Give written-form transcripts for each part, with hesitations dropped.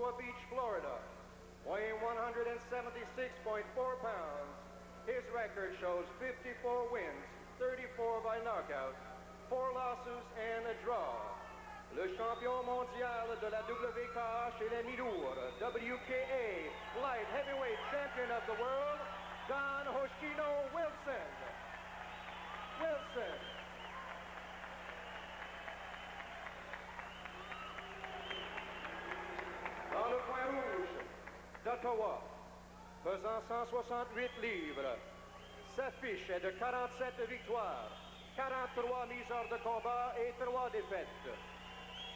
Cocoa Beach, Florida. Weighing 176.4 pounds, his record shows 54 wins, 34 by knockout, 4 losses and a draw. Le champion mondial de la WKA chez les mi-lourds, WKA Light Heavyweight Champion of the World, Don Hoshino Wilson. Wilson. Dans le coin rouge, d'Ottawa, pesant 168 livres. Sa fiche est de 47 victoires, 43 mises hors de combat et 3 défaites.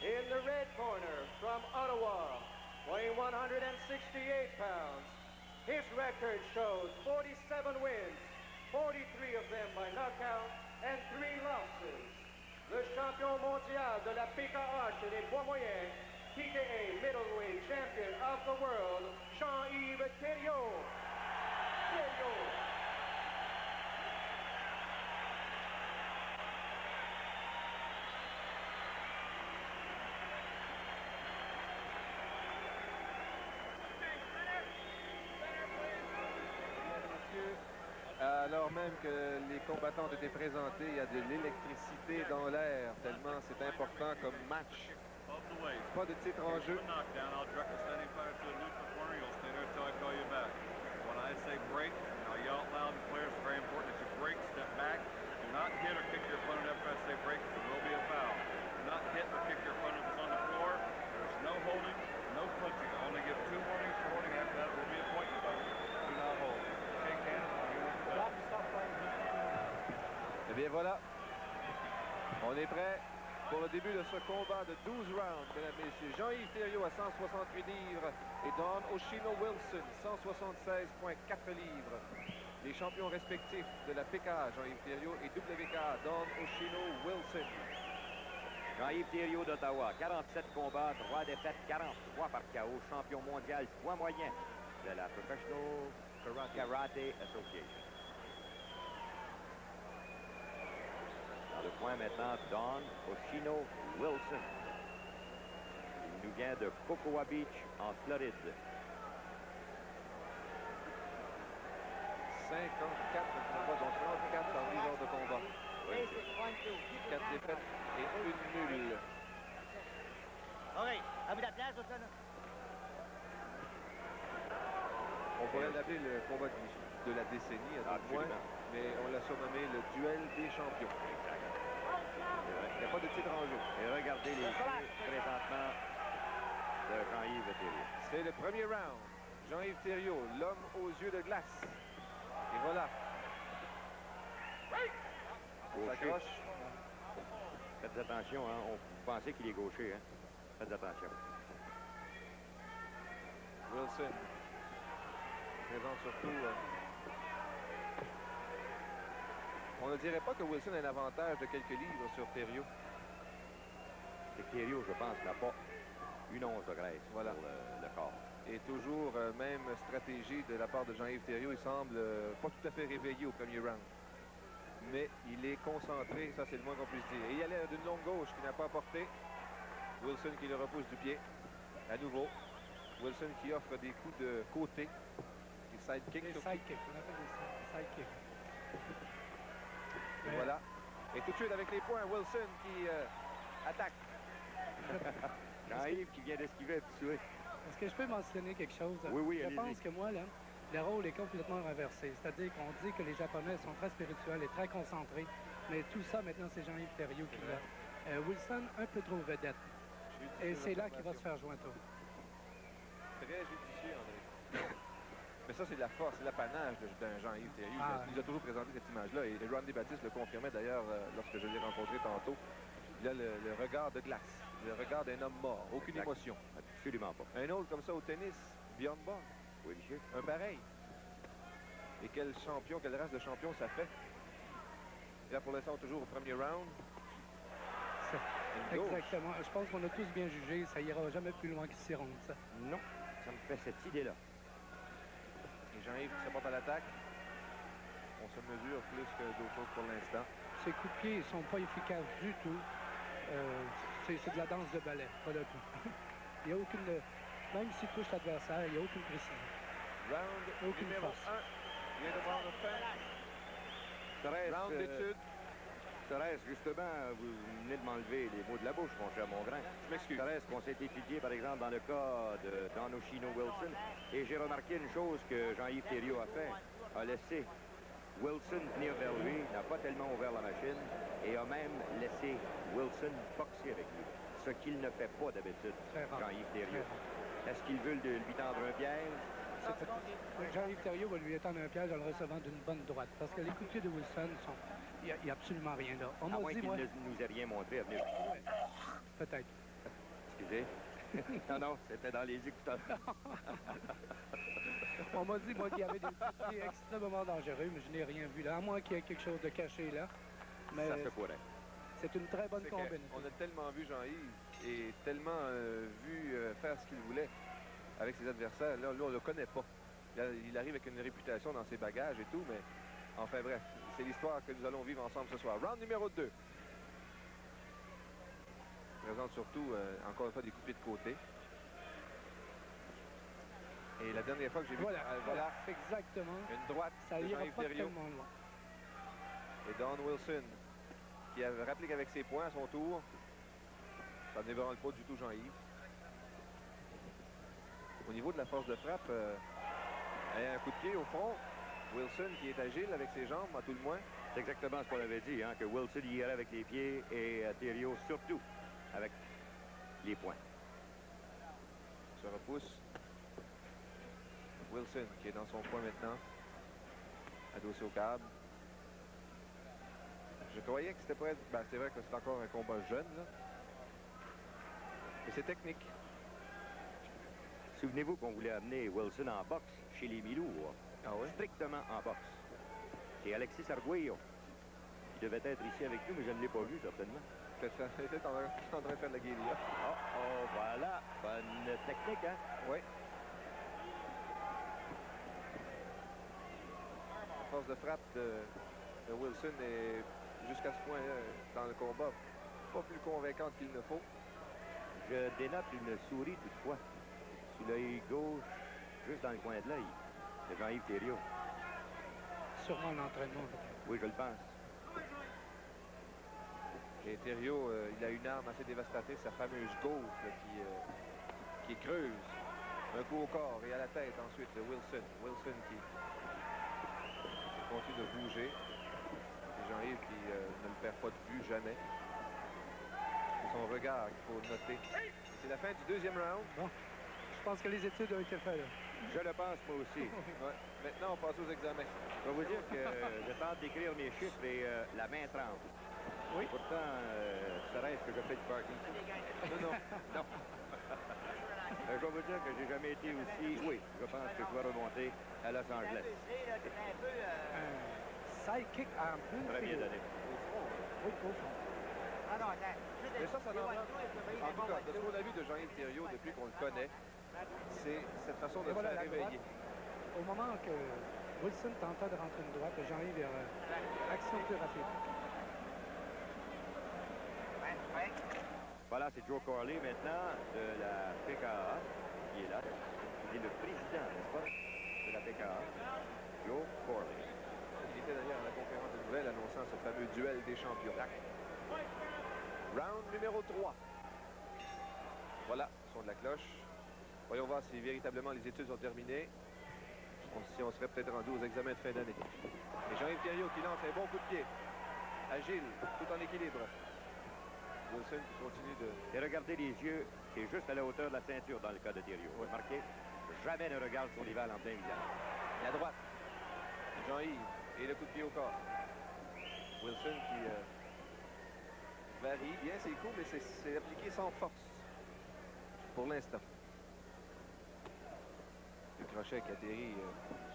In the red corner, from Ottawa, weighing 168 pounds, his record shows 47 wins, 43 of them by knockout, and 3 losses. Le champion mondial de la PKA chez les poids moyens, PKA Middleweight Champion of the World, Jean-Yves Thériault. Alors même que les combattants ont été présentés, il y a de l'électricité dans l'air, tellement c'est important comme match. Pas de titre en jeu. Eh bien voilà, on est prêt pour le début de ce combat de 12 rounds, mesdames et messieurs. Jean-Yves Thériault à 168 livres et Don Hoshino Wilson, 176,4 livres. Les champions respectifs de la PKA, Jean-Yves Thériault, et WKA, Don Hoshino Wilson. Jean-Yves Thériault d'Ottawa, 47 combats, 3 défaites, 43 par KO, champion mondial poids moyen de la Professional Karate Association. Dans le coin maintenant, Don Hoshino Wilson. Il nous vient de Cocoa Beach, en Floride. 54 combats, donc 34 en 10 heures de combat. Oui. 4 défaites et 1 nulle. OK, à bout de la place, ça, là. On pourrait l'appeler le combat de la décennie, à tout point, mais on l'a surnommé le duel des champions. Il n'y a pas de titre en jeu. Et regardez les yeux présentement de Jean-Yves Thériault. C'est le premier round. Jean-Yves Thériault, l'homme aux yeux de glace. Et voilà. S'accroche. Faites attention, hein. Vous pensez qu'il est gaucher, hein. Faites attention. Wilson présente surtout... On ne dirait pas que Wilson a un avantage de quelques livres sur Thériault. Et Thériault, je pense, n'a pas une once de graisse voilà. Pour le corps. Et toujours, même stratégie de la part de Jean-Yves Thériault, il semble pas tout à fait réveillé au premier round. Mais il est concentré, ça c'est le moins qu'on puisse dire. Et il allait d'une longue gauche qui n'a pas porté. Wilson qui le repousse du pied. À nouveau. Wilson qui offre des coups de côté. Des sidekicks. Des sidekicks, on appelle des sidekicks. Et voilà. Et tout de suite avec les points, Wilson qui attaque. Jean-Yves qui vient d'esquiver tout de suite. Est-ce que je peux mentionner quelque chose? Oui, je pense que moi, là, le rôle est complètement renversé. C'est-à-dire qu'on dit que les Japonais sont très spirituels et très concentrés. Mais tout ça, maintenant, c'est Jean-Yves Thériault qui l'a. Wilson, un peu trop vedette. Et c'est là qu'il va se faire joindre. Très judicieux, André. Mais ça, c'est de la force, c'est l'apanage d'un Jean-Yves Thériault. Il a toujours présenté cette image-là. Et Randy Baptiste le confirmait d'ailleurs lorsque je l'ai rencontré tantôt. Il a le regard de glace, le regard d'un homme mort. Aucune émotion. Absolument pas. Un autre comme ça au tennis, Bjorn Borg. Oui, monsieur. Un pareil. Et quel champion, quelle race de champion ça fait. Et là, pour l'instant, toujours au premier round. Exactement. Je pense qu'on a tous bien jugé. Ça ira jamais plus loin qu'il s'y ronde, ça. Non, ça me fait cette idée-là. Et Jean-Yves qui se porte à l'attaque. On se mesure plus que d'autres choses pour l'instant. Ses coups de pied ne sont pas efficaces du tout. C'est de la danse de ballet, pas de tout. Il n'y a Même s'il touche l'adversaire, il n'y a aucune précision. Round Aucune numéro force. 1 vient de prendre fin. Thérèse, Round d'études. Thérèse, justement, vous venez de m'enlever les mots de la bouche, mon cher Mongrain. Je m'excuse. Thérèse, qu'on s'est étudié, par exemple, dans le cas de Don Oshino Wilson. Et j'ai remarqué une chose que Jean-Yves Thériault a fait. A laissé Wilson venir vers lui, n'a pas tellement ouvert la machine et a même laissé Wilson boxer avec lui. Ce qu'il ne fait pas d'habitude, Très rare. Jean-Yves Très Thériault. rare. Est-ce qu'il veut lui tendre un piège? Jean-Yves Thériault va lui étendre un piège en le recevant d'une bonne droite. Parce que les coups de pied de Wilson sont... Il n'y a absolument rien là. On À m'a moins dit, qu'il moi... ne nous ait rien montré à venir. Peut-être. Excusez. Non, non, c'était dans les écouteurs. On m'a dit, moi, qu'il y avait des coups de pied extrêmement dangereux, mais je n'ai rien vu là. À moins qu'il y ait quelque chose de caché là. Mais Ça se pourrait. c'est une très bonne C'est combinaison. qu'on a tellement vu Jean-Yves et tellement vu faire ce qu'il voulait avec ses adversaires. Là, on ne le connaît pas. Il arrive avec une réputation dans ses bagages et tout, mais enfin bref, c'est l'histoire que nous allons vivre ensemble ce soir. Round numéro 2. Présente surtout, encore une fois, des coups de pied de côté. Et la dernière fois que j'ai vu... Voilà, voilà, exactement. une droite Ça de ira Jean-Yves pas Thériault. tellement loin. Et Don Wilson, qui a rappelé qu'avec ses points à son tour, ça n'ébranle pas du tout Jean-Yves. Au niveau de la force de frappe, un coup de pied au front. Wilson qui est agile avec ses jambes, à tout le moins. C'est exactement ce qu'on avait dit, hein, que Wilson y irait avec les pieds et Thériault surtout avec les poings. Se repousse. Wilson qui est dans son coin maintenant, adossé au câble. Je croyais que c'était pas... Ben, c'est vrai que c'est encore un combat jeune, là. Mais c'est technique. Souvenez-vous qu'on voulait amener Wilson en boxe chez les Milous. Ah oui? Strictement en boxe. C'est Alexis Arguello qui devait être ici avec nous, mais je ne l'ai pas vu, certainement. Peut-être en train de faire de la guérilla. Oh, voilà. Bonne technique, hein? Oui. La force de frappe de Wilson est jusqu'à ce point dans le combat pas plus convaincante qu'il ne faut. Je dénote une souris, toutefois, sous l'œil gauche, juste dans le coin de l'œil, de Jean-Yves Thériault. Sûrement l'entraînement. Oui, je le pense. Et Thériault, il a une arme assez dévastatrice, sa fameuse gauche là, qui creuse. Un coup au corps et à la tête ensuite de Wilson. Wilson qui continue de bouger. Et Jean-Yves qui ne le perd pas de vue jamais. C'est son regard qu'il faut noter. C'est la fin du deuxième round. Bon, je pense que les études ont été faites là. Je le pense, moi aussi. Ouais. Maintenant, on passe aux examens. Je vais vous dire que je tente d'écrire mes chiffres et la main tremble. Oui. Pourtant, serait-ce que je fais du Parkinson? Non, non, non. Je vais vous dire que j'ai jamais été aussi... Oui, je pense que je dois remonter à Los Angeles. Side kick en plein Très bien filet. donné. Oui, au fond. Ah non, attends. Mais ça n'en prend. En tout cas, de ce qu'on a vu de Jean-Yves Thériault depuis qu'on le connaît, c'est cette façon de Et se voilà, faire la réveiller. droite. Au moment que Wilson tentait de rentrer une droite, Jean-Yves action plus rapide. Voilà, c'est Joe Corley maintenant de la PKA qui est là. Il est le président, n'est-ce pas, de la PKA. Joe Corley. Il était d'ailleurs à la conférence de nouvelles annonçant ce fameux duel des champions. Round numéro 3. Voilà, son de la cloche. Voyons voir si véritablement les études sont terminées. Si on serait peut-être rendu aux examens de fin d'année. Et Jean-Yves Thériault qui lance un bon coup de pied. Agile, tout en équilibre. Wilson qui continue de... Et regardez les yeux, c'est juste à la hauteur de la ceinture dans le cas de Thériault. Vous remarquez, jamais ne regarde son rival en plein visage. La droite. Jean-Yves et le coup de pied au corps. Wilson qui varie bien ses coups, mais c'est appliqué sans force. Pour l'instant. Le crochet qui atterrit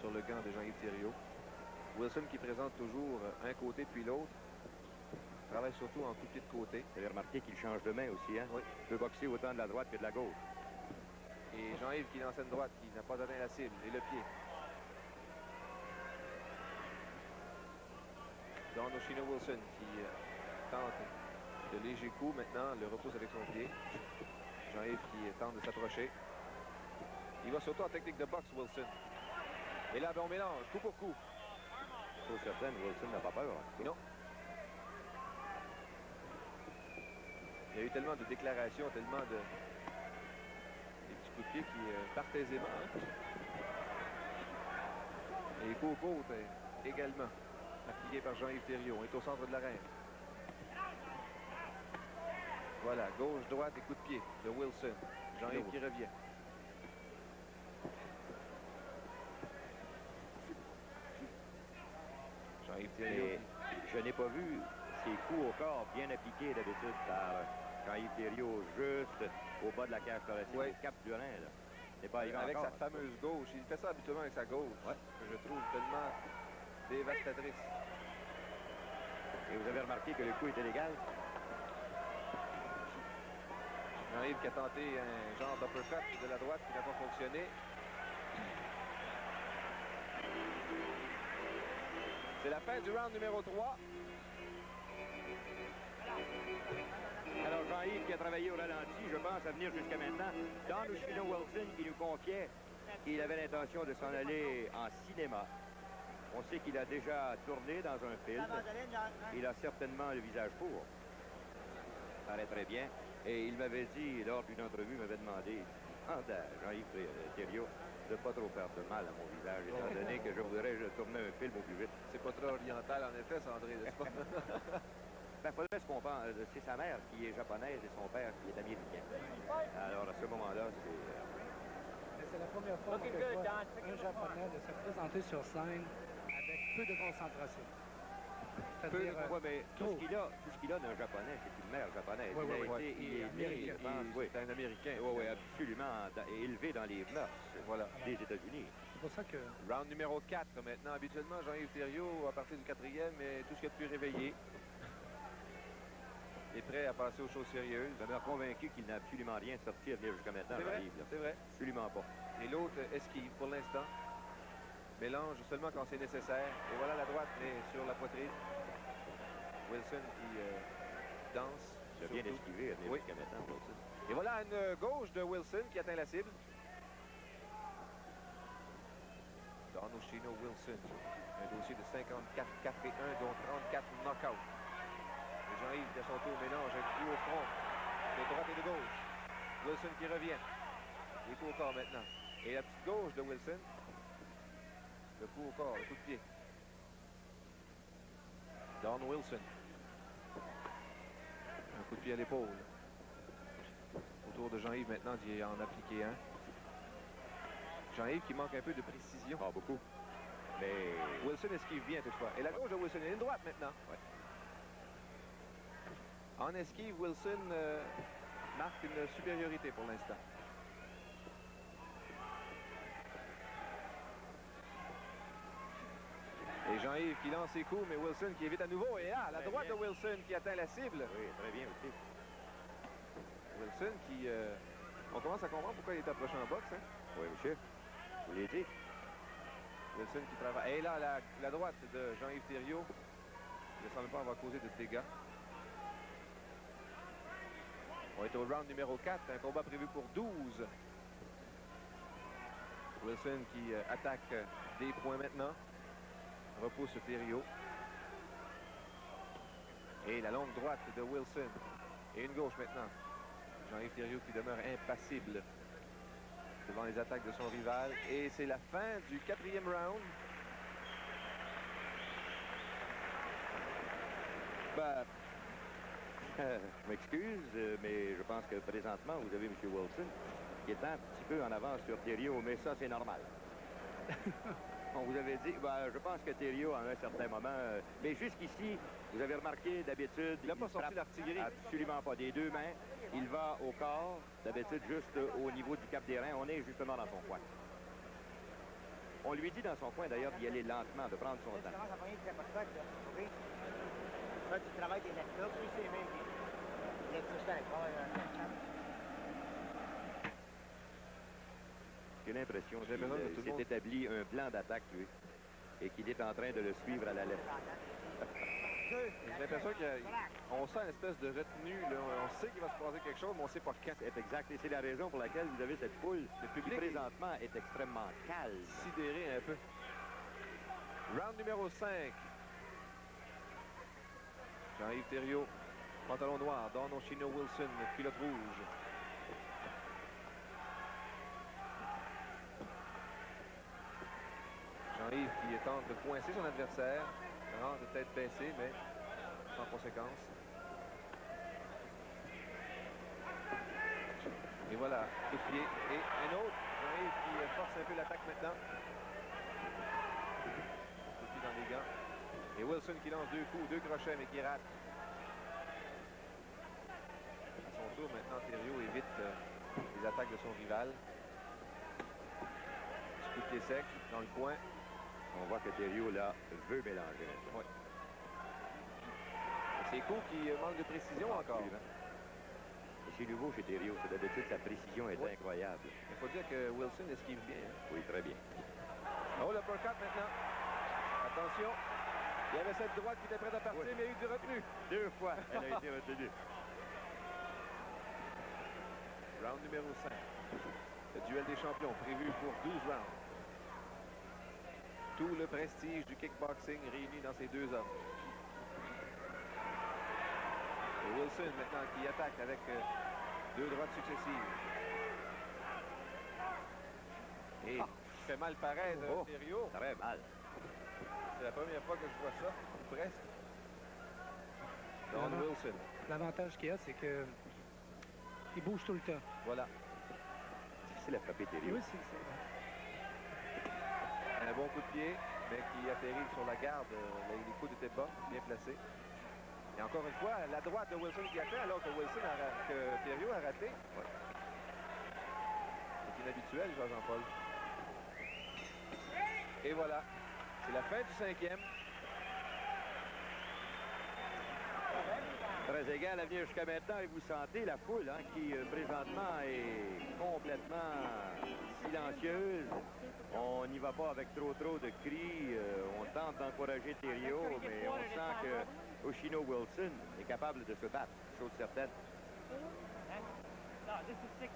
sur le gant de Jean-Yves Thériault. Wilson qui présente toujours un côté puis l'autre. Travaille surtout en coup de pied de côté. Vous avez remarqué qu'il change de main aussi, hein? Oui. Il peut boxer autant de la droite que de la gauche. Et Jean-Yves qui lance une droite, qui n'a pas atteint la cible. Et le pied. Don Oshino Wilson qui tente de légers coups. Maintenant, le repousse avec son pied. Jean-Yves qui tente de s'approcher. Il va surtout en technique de boxe, Wilson. Et là, ben, on mélange, coup pour coup. Chose certaine, Wilson n'a pas peur. Non. Il y a eu tellement de déclarations, tellement de... des petits coups de pied qui partent aisément. Hein? Et coup aux côtes également, appliqué par Jean-Yves Thériault. On est au centre de l'arène. Voilà, gauche, droite et coup de pied de Wilson. Jean-Yves qui revient. Jean-Yves Thériault. Je n'ai pas vu ces coups au corps bien appliqués d'habitude par Jean-Yves Thériault juste au bas de la cage thoracique, Oui. au cap du rein. Là. C'est pas arrivé Avec encore. sa fameuse gauche. Il fait ça habituellement avec sa gauche. Ouais. Que je trouve tellement dévastatrice. Et vous avez remarqué que le coup était légal? Jean-Yves qui a tenté un genre d'uppercut de la droite qui n'a pas fonctionné. C'est la fin du round numéro 3. Alors Jean-Yves qui a travaillé au ralenti, je pense, à venir jusqu'à maintenant. Don Oshino Wilson qui nous confiait qu'il avait l'intention de s'en aller en cinéma. On sait qu'il a déjà tourné dans un film. Il a certainement le visage pour. Ça paraît très bien. Et il m'avait dit, lors d'une entrevue, il m'avait demandé, Jean-Yves Thériault, de ne pas trop faire de mal à mon visage, étant donné que je voudrais tourner un film au plus vite. C'est pas très oriental en effet, Sandré, n'est-ce pas? Ben, faudrait se comprendre. C'est sa mère qui est japonaise et son père qui est américain. Alors, à ce moment-là, c'est... Mais c'est la première fois que je vois un Japonais de se présenter sur scène avec peu de concentration. C'est-à-dire, Ouais, mais tout trop. ce qu'il a d'un japonais, c'est une mère japonaise. Oui, oui, oui. Il est né, Américain. je pense, oui. C'est un Américain. Oui, absolument. Élevé dans les mœurs Voilà. des États-Unis. C'est pour ça que Round numéro 4 maintenant. Habituellement, Jean-Yves Thériault, à partir du 4e, est tout ce qu'il y a de plus réveillé. Il est prêt à passer aux choses sérieuses. Ça m'a convaincu qu'il n'a absolument rien sorti à venir jusqu'à maintenant, C'est vrai, Jean-Yves, là. c'est vrai. Absolument pas. Et l'autre esquive pour l'instant. Mélange seulement quand c'est nécessaire. Et voilà la droite est sur la poitrine. Wilson qui danse. Il a bien surtout. esquivé à venir Oui. jusqu'à maintenant, Wilson. Et voilà une gauche de Wilson qui atteint la cible. Don Oshino Wilson. Un dossier de 54 4 et 1, dont 34 knockouts. Et Jean-Yves, de son tour, mélange un coup au front. De droite et de gauche. Wilson qui revient. Les coups au corps maintenant. Et la petite gauche de Wilson. Le coup au corps, le coup de pied. Don Wilson. Un coup de pied à l'épaule. Autour de Jean-Yves maintenant d'y en appliquer un. Jean-Yves qui manque un peu de précision. Pas beaucoup. Mais Wilson esquive bien toutefois. Et la gauche de Wilson, et une droite maintenant. Ouais. En esquive, Wilson marque une supériorité pour l'instant. Et Jean-Yves qui lance ses coups, mais Wilson qui évite à nouveau. Et là, la Très droite bien. de Wilson qui atteint la cible. oui, très bien aussi. Wilson qui... on commence à comprendre pourquoi il est approché en boxe. Hein? Oui, monsieur. Vous l'avez dit. Wilson qui travaille. Et là, la droite de Jean-Yves Thériault ne semble pas avoir causé de dégâts. On est au round numéro 4, un combat prévu pour 12. Wilson qui attaque des points maintenant. Repousse Thériault. Et la longue droite de Wilson. Et une gauche maintenant. Jean-Yves Thériault qui demeure impassible devant les attaques de son rival. Et c'est la fin du 4e round. Ben, je m'excuse, mais je pense que présentement, vous avez M. Wilson qui est un petit peu en avance sur Thériault, mais ça, c'est normal. On vous avait dit, ben, je pense que Thériault, à un certain moment, mais jusqu'ici, vous avez remarqué, d'habitude, Il n'a pas sorti frappe l'artillerie. absolument pas des deux mains. Il va au corps, d'habitude, juste au niveau du cap des reins. On est justement dans son coin. On lui dit dans son coin, d'ailleurs, d'y aller lentement, de prendre son Tu temps. commences à pogner des capotes, là. OK? Là, tu travailles tes lettres là. Oui, c'est bien. Il y a tout ça, J'ai l'impression J'ai besoin de tout qu'il le monde. s'est établi un plan d'attaque, lui, et qu'il est en train de le suivre à la lettre. J'ai l'impression qu'on sent une espèce de retenue. Là. On sait qu'il va se passer quelque chose, mais on ne sait pas quand. C'est exact. Et c'est la raison pour laquelle vous avez cette foule Le qui, public présentement, est extrêmement calme. sidéré un peu. Round numéro 5. Jean-Yves Thériault, pantalon noir. Don Oshino Wilson, culotte rouge. Jean-Yves qui tente de coincer son adversaire. De tête baissée, mais sans conséquence. Et voilà, coup de pied. Et un autre. Jean-Yves qui force un peu l'attaque maintenant. Coup de pied dans les gants. Et Wilson qui lance 2 coups, 2 crochets, mais qui rate. À son tour, maintenant, Thériault évite les attaques de son rival. Petit coup de pied sec dans le coin. On voit que Thériault, là, veut mélanger. Oui. Ces coups qui manquent de précision encore. Et c'est nouveau chez Thériault. D'habitude, sa précision est incroyable. Il faut dire que Wilson esquive bien. Hein? Oui, très bien. Oh, le uppercut maintenant. Attention. Il y avait cette droite qui était prête à partir, mais il y a eu du retenu. 2 fois, elle a été retenue. Round numéro 5. Le duel des champions prévu pour 12 rounds. Tout le prestige du kickboxing réuni dans ces 2 hommes. Et Wilson maintenant qui attaque avec 2 droites successives. Et fait mal paraître Thériault. Très mal. C'est la première fois que je vois ça, presque. Don Wilson. L'avantage qu'il y a, c'est que il bouge tout le temps. Voilà. Difficile à frapper Thériault. Oui, c'est Un bon coup de pied, mais qui atterrit sur la garde. Les coudes étaient bas, bien placés. Et encore une fois, la droite de Wilson qui atteint, alors que Thériault a raté. Ouais. C'est inhabituel, Jean-Paul. Et voilà. C'est la fin du 5e. Très égal à venir jusqu'à maintenant et vous sentez la foule qui présentement est complètement silencieuse. On n'y va pas avec trop de cris. On tente d'encourager Thériault, mais on sent que Oshino Wilson est capable de se battre, chose certaine.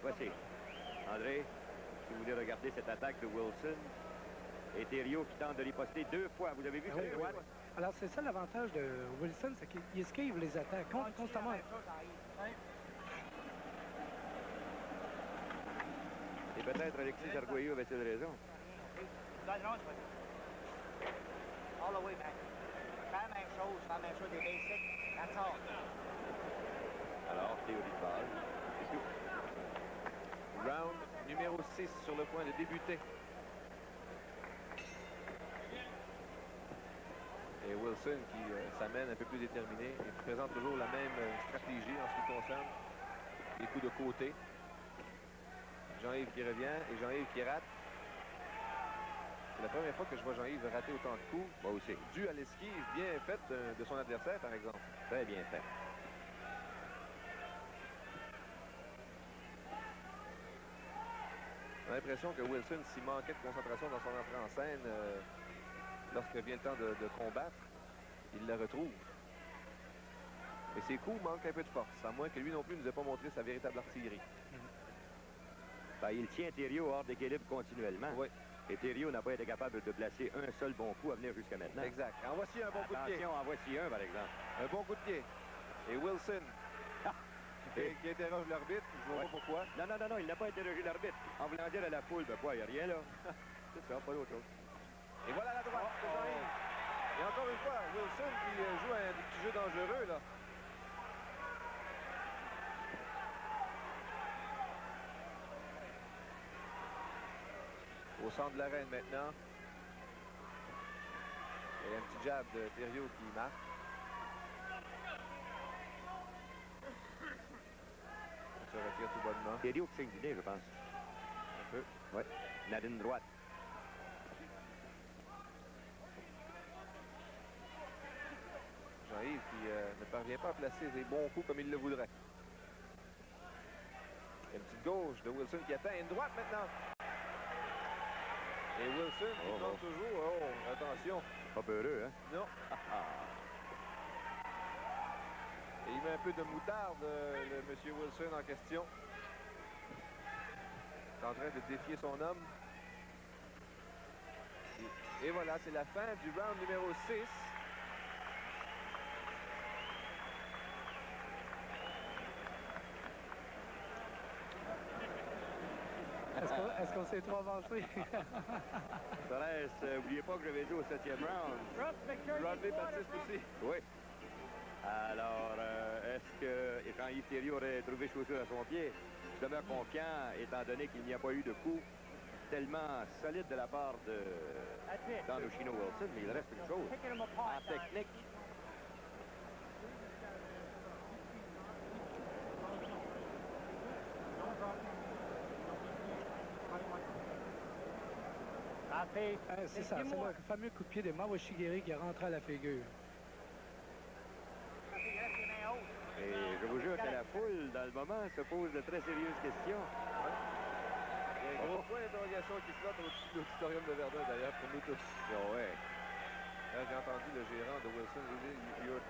Voici. André, si vous voulez regarder cette attaque de Wilson et Thériault qui tente de riposter 2 fois. Vous avez vu cette droite? Alors, c'est ça l'avantage de Wilson, c'est qu'il esquive les attaques constamment. Et peut-être Alexis Arguello avait-il raison. All the way back. Faire la même chose des basics. That's all. Alors, théorie de base. C'est tout. Round numéro 6 sur le point de débuter. Et Wilson qui s'amène un peu plus déterminé et qui présente toujours la même stratégie en ce qui concerne les coups de côté. Jean-Yves qui revient et Jean-Yves qui rate. C'est la première fois que je vois Jean-Yves rater autant de coups. Moi aussi. Dû à l'esquive bien faite de son adversaire, par exemple. Très bien fait. On a l'impression que Wilson, s'il manquait de concentration dans son entrée en scène, lorsque vient le temps de combattre, il la retrouve. Mais ses coups manquent un peu de force, à moins que lui non plus ne nous ait pas montré sa véritable artillerie. Ben, il tient Thériault hors d'équilibre continuellement. Oui. Et Thériault n'a pas été capable de placer un seul bon coup à venir jusqu'à maintenant. Exact. En voici un bon coup de pied. Attention, en voici un, par exemple. Un bon coup de pied. Et Wilson, qui interroge l'arbitre, je ne vois pas pourquoi. Non, il n'a pas interrogé l'arbitre. En voulant dire à la foule, ben quoi, il n'y a rien là. C'est ça, pas d'autre chose. Et voilà la droite de Jean-Yves. Et encore une fois, Wilson qui joue un petit jeu dangereux, là. Au centre de l'arène maintenant. Il y a un petit jab de Thériault qui marque. On se retire tout bonnement. Thériault qui signe du nez, je pense. Un peu. Oui, narine droite. Jean-Yves qui ne parvient pas à placer ses bons coups comme il le voudrait. Il y a une petite gauche de Wilson qui atteint une droite maintenant. Et Wilson qui tente toujours. Oh, attention. Pas peureux, hein? Non. Et il met un peu de moutarde, le monsieur Wilson en question. Il est en train de défier son homme. Et voilà, c'est la fin du round numéro 6. Est-ce qu'on s'est trop avancé? Torres, n'oubliez pas que j'avais dit au 7e round. Rodney Baptiste aussi. Oui. Alors, est-ce que Jean-Yves Thériault aurait trouvé chaussure à son pied? Je demeure confiant, étant donné qu'il n'y a pas eu de coup tellement solide de la part de Dan O'Shino-Wilson, mais il reste une chose. En technique, C'est ça, c'est le fameux coup de pied de Mauro Shigeri qui est rentré à la figure. et je vous jure que la foule, dans le moment, se pose de très sérieuses questions. Il y a un gros point d'interrogation qui flotte au-dessus de l'auditorium de Verdun, d'ailleurs, pour nous tous. Ah ouais. Là, j'ai entendu le gérant de Wilson dire « You're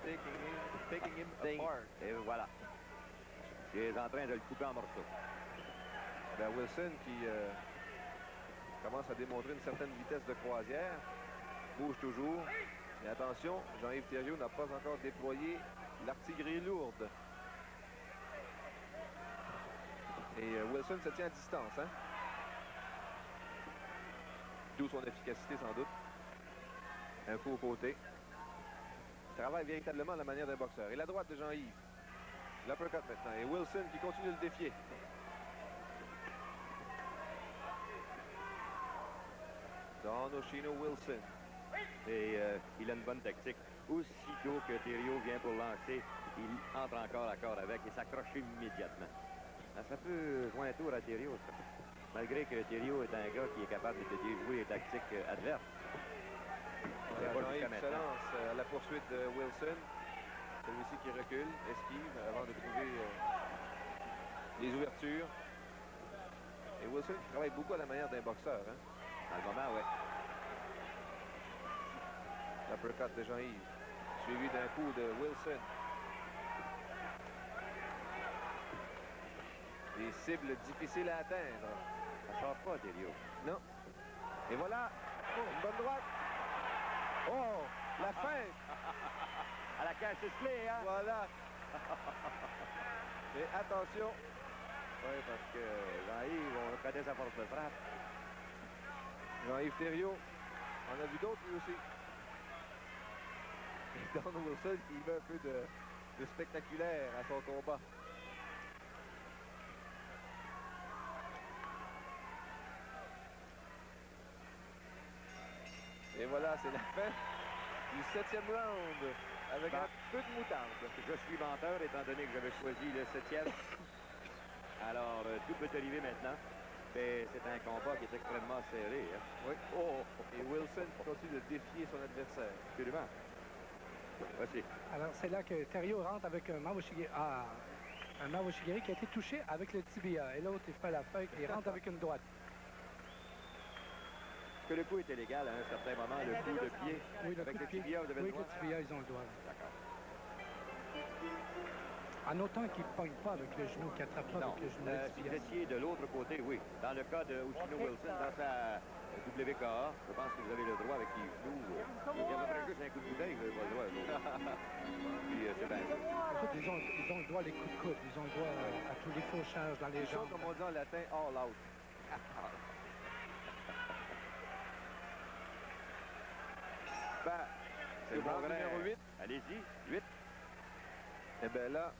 taking him apart ». Et voilà. Il est en train de le couper en morceaux. Ben, Wilson qui commence à démontrer une certaine vitesse de croisière. Bouge toujours. Et attention, Jean-Yves Thériault n'a pas encore déployé l'artillerie lourde. Et Wilson se tient à distance, hein? D'où son efficacité, sans doute. Un coup au côté. Il travaille véritablement à la manière d'un boxeur. Et la droite de Jean-Yves. L'uppercut maintenant. Et Wilson qui continue de le défier. Dan O'Shino-Wilson. Et il a une bonne tactique. Aussitôt que Thériault vient pour lancer, il entre encore à corps avec et s'accroche immédiatement. Ça peut jouer un tour à Thériault, ça. Malgré que Thériault est un gars qui est capable de déjouer les tactiques adverses. Voilà, Jean-Yves se lance à la poursuite de Wilson. Celui-ci qui recule, esquive avant de trouver les ouvertures. Et Wilson qui travaille beaucoup à la manière d'un boxeur, hein? Dans le moment, oui. L'uppercut de Jean-Yves, suivi d'un coup de Wilson. Des cibles difficiles à atteindre. Ça sort pas, Thériault. Non. Et voilà, une bonne droite. Oh, la fin. À la cage clé, hein? Voilà. Mais attention. Oui, parce que Jean-Yves, on connaît sa force de frappe. Jean-Yves Thériault en a vu d'autres lui aussi. Et Dan Wilson qui met un peu de spectaculaire à son combat. Et voilà, c'est la fin du 7e round avec un peu de moutarde. Je suis menteur étant donné que j'avais choisi le 7e. Alors, tout peut arriver maintenant. Mais c'est un combat qui est extrêmement serré. Hein? Oui. Oh, et Wilson qui continue de défier son adversaire. Absolument. Voici. Alors, c'est là que Thériault rentre avec un Mauro Shigeri. Un Mauro Shigeri qui a été touché avec le tibia. Et l'autre, il fait la feuille et rentre avec une droite. Que le coup était légal à un certain moment, le coup de pied. Oui, le avec coup de le pied. tibia, vous avez Oui, le droit? le tibia, ils ont le droit. D'accord. En autant qu'il ne pogne pas avec le genou, qu'il n'attrape pas Non, avec le genou. si vous étiez de l'autre côté, oui. Dans le cas de O'Shino-Wilson, dans sa WKA, je pense que vous avez le droit avec les genoux. Il y a après juste un coup de bouteille, vous n'avez pas le droit. Puis c'est bien ça. Écoute, ils ont le droit à les coups de coude. Ils ont le droit à tous les fauchages dans les Les choses, jambes. comme on dit en latin, all out. Ben, C'est le round numéro 8. Allez-y, 8. Et bien là,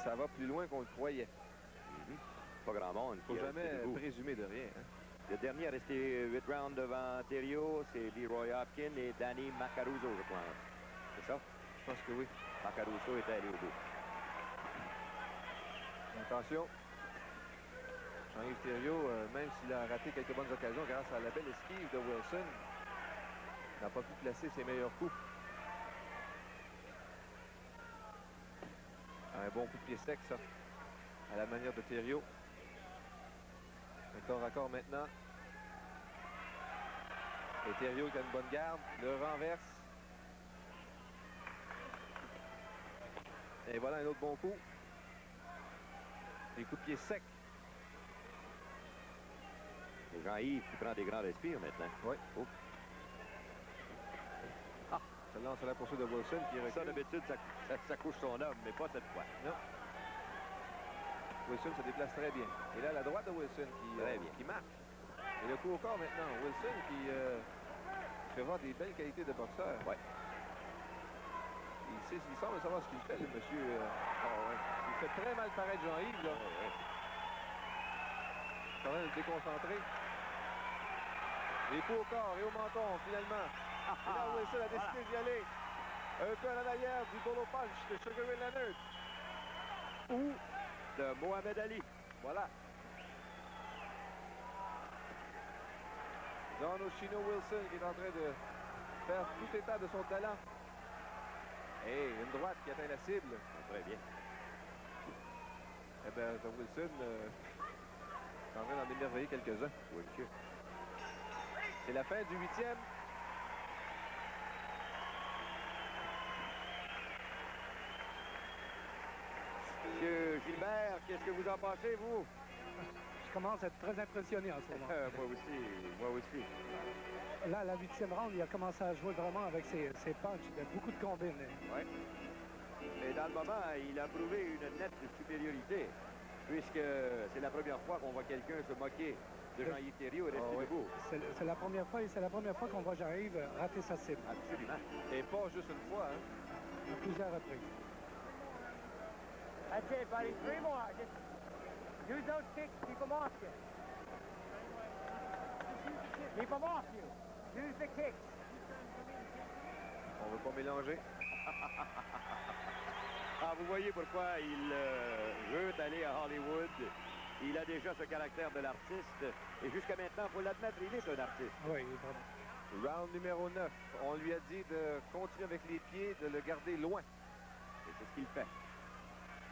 ça va plus loin qu'on le croyait. Pas grand monde. Il ne faut qui a jamais été debout. présumer de rien. Hein. Le dernier à rester 8 rounds devant Thériault, c'est Leroy Hopkins et Danny Macaruso, je pense. C'est ça? Je pense que oui. Macaruso est allé au bout. Attention. Jean-Yves Thériault, même s'il a raté quelques bonnes occasions grâce à la belle esquive de Wilson, n'a pas pu placer ses meilleurs coups. Un bon coup de pied sec, ça, à la manière de Thériault. Un corps à corps maintenant. Et Thériault qui a une bonne garde, le renverse. Et voilà un autre bon coup. Des coups de pied secs. Et Jean-Yves qui prend des grands respires maintenant. Oui. Oh. Ça lance à la poursuite de Wilson qui recule. Ça, d'habitude, ça couche son homme, mais pas cette fois. Non. Wilson se déplace très bien. Et là, la droite de Wilson qui marque. Et le coup au corps maintenant. Wilson qui fait voir des belles qualités de boxeur. Ouais. Il semble savoir ce qu'il fait, le monsieur. Il fait très mal paraître Jean-Yves, là. Ouais. Il est en train de le déconcentrer. Les coups au corps et au menton, finalement. Et là, Wilson a décidé d'y aller. Un peu en arrière du Bolo Punch de Sugar Ray Leonard. Ou de Mohamed Ali. Voilà. Don Oshino Wilson qui est en train de faire tout état de son talent. Et une droite qui atteint la cible. Très bien. Eh bien, Wilson est en train d'en émerveiller quelques-uns. Oui, monsieur. C'est la fin du 8e. Monsieur Gilbert, qu'est-ce que vous en pensez, vous? Je commence à être très impressionné en ce moment. Moi aussi. Là, à la 8e ronde, il a commencé à jouer vraiment avec ses punches. Il y a beaucoup de combines. Oui. Mais dans le moment, il a prouvé une nette supériorité, puisque c'est la première fois qu'on voit quelqu'un se moquer de Jean-Yves Thériault et rester debout. C'est la première fois et c'est la première fois qu'on voit Jean-Yves rater sa cible. Absolument. Et pas juste une fois, hein. À plusieurs reprises. That's it, buddy. 3 more. Just use those kicks. Keep them off you. Keep them off you. Use the kicks. On ne veut pas mélanger. Vous voyez pourquoi il veut aller à Hollywood. Il a déjà ce caractère de l'artiste. Et jusqu'à maintenant, il faut l'admettre, il est un artiste. Oui, vraiment. Round numéro 9. On lui a dit de continuer avec les pieds, de le garder loin. Et c'est ce qu'il fait.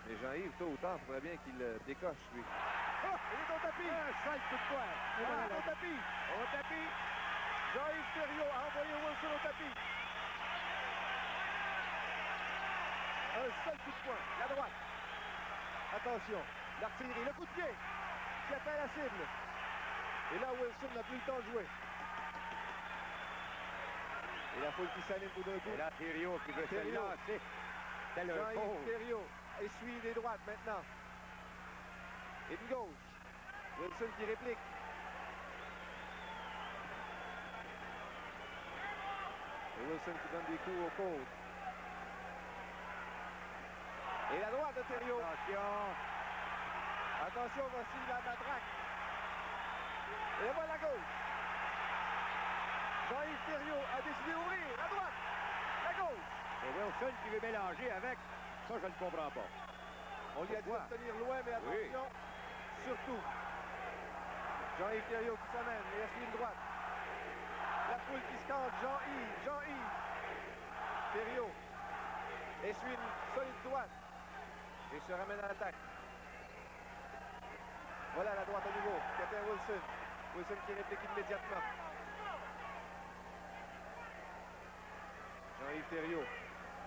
Mais Jean-Yves, tôt ou tard, il faudrait bien qu'il décoche, lui. Oh, il est au tapis! Un sale coup de poing. Au tapis! Au tapis! Jean-Yves Thériault a envoyé Wilson au tapis. Un seul coup de poing. La droite. Attention. L'artillerie. Le coup de pied qui atteint la cible. Et là, Wilson n'a plus le temps de jouer. Et la foule qui s'anime tout d'un coup. Et là, Thériault qui veut se Thériault. lancer. Tel un Jean-Yves fauve. Thériault essuie les droites maintenant. Et une gauche. Wilson qui réplique. Et Wilson qui donne des coups aux côtes. Et la droite de Thériault. Attention, voici la matraque. Et voilà la gauche. Jean-Yves Thériault a décidé d'ouvrir. La droite. La gauche. Et Wilson qui veut mélanger avec. Ça, je ne comprends pas. On lui a dit de se tenir loin, mais attention. Surtout. Jean-Yves Thériault qui s'amène. Il essuie une droite. La foule qui scande. Jean-Yves. Jean-Yves. Thériault essuie une solide droite. Et se ramène à l'attaque. Voilà la droite à nouveau. Qui atteint Wilson. Wilson qui réplique immédiatement. Jean-Yves Thériault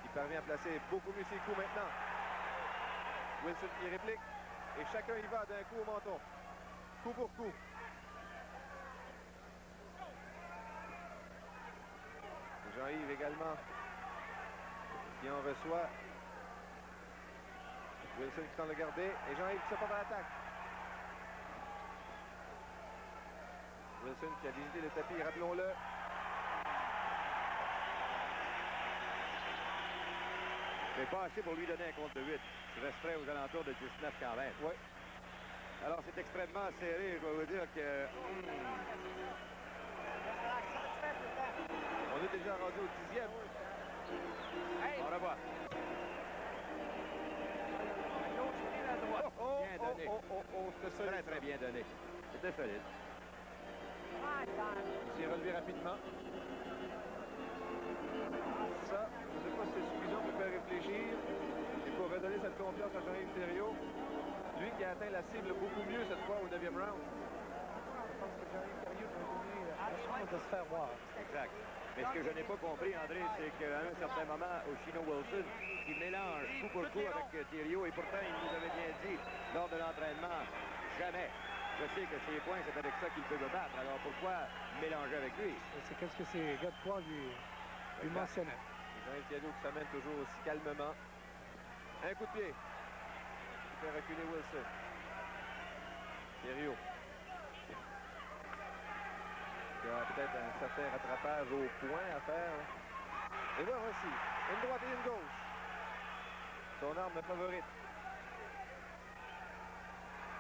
qui parvient à placer beaucoup mieux ses coups maintenant. Wilson qui réplique. Et chacun y va d'un coup au menton. Coup pour coup. Jean-Yves également qui en reçoit. Wilson qui tente de le garder. Et Jean-Yves qui se porte à l'attaque. Wilson qui a visité le tapis, rappelons-le. Mais pas assez pour lui donner un compte de 8. Je resterai aux alentours de 19 quand même. Oui. Alors, c'est extrêmement serré. Je vais vous dire que... On est déjà rendu au 10e. Au revoir. Bien donné. C'était solide. Très, très bien donné. C'était solide. Il s'est relevé rapidement. Ça, je ne sais pas si c'est suffisant pour faire réfléchir et pour redonner cette confiance à Jean-Yves Thériault. Lui qui a atteint la cible beaucoup mieux cette fois au 9e round. Je pense que Jean-Yves Thériault doit donner chance de se faire voir. Exact. Mais ce que je n'ai pas compris, André, c'est qu'à un certain moment, Oshino Wilson, il mélange coup pour coup avec Thériault, et pourtant, il nous avait bien dit, lors de l'entraînement, jamais. Je sais que ses points, c'est avec ça qu'il peut me battre. Alors pourquoi mélanger avec lui? C'est qu'est-ce que ces gars de poids lui mentionnaient. Jean-Yves Thériault qui s'amène toujours aussi calmement. Un coup de pied. Il fait reculer Wilson. Thériault. Il y a peut-être un certain rattrapage au point à faire. Et voilà, voici. Une droite et une gauche. Son arme favorite.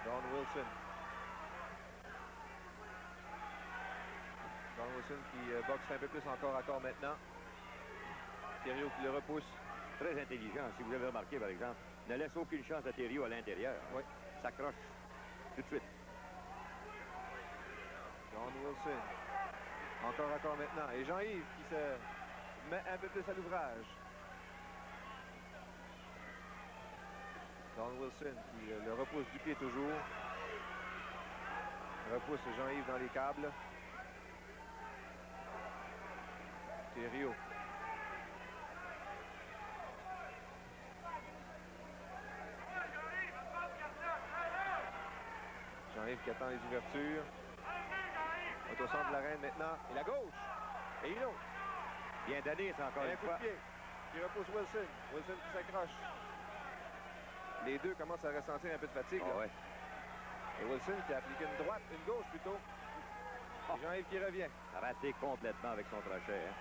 Don Wilson. Don Wilson qui boxe un peu plus encore à corps maintenant. Thériault qui le repousse. Très intelligent, si vous avez remarqué, par exemple. Ne laisse aucune chance à Thériault à l'intérieur. Oui. S'accroche tout de suite. Don Wilson. Encore à corps maintenant. Et Jean-Yves qui se met un peu plus à l'ouvrage. Don Wilson qui le repousse du pied toujours. Repousse Jean-Yves dans les câbles. Thériault. Jean-Yves qui attend les ouvertures. On est au centre de l'arène maintenant. Et la gauche. Et une autre. Bien donné, c'est encore Et un une coup fois. de pied. Qui repousse Wilson. Wilson qui s'accroche. Les deux commencent à ressentir un peu de fatigue. Ah là. ouais. Et Wilson qui a appliqué une droite, une gauche plutôt. Et Jean-Yves qui revient. Raté complètement avec son crochet. Hein.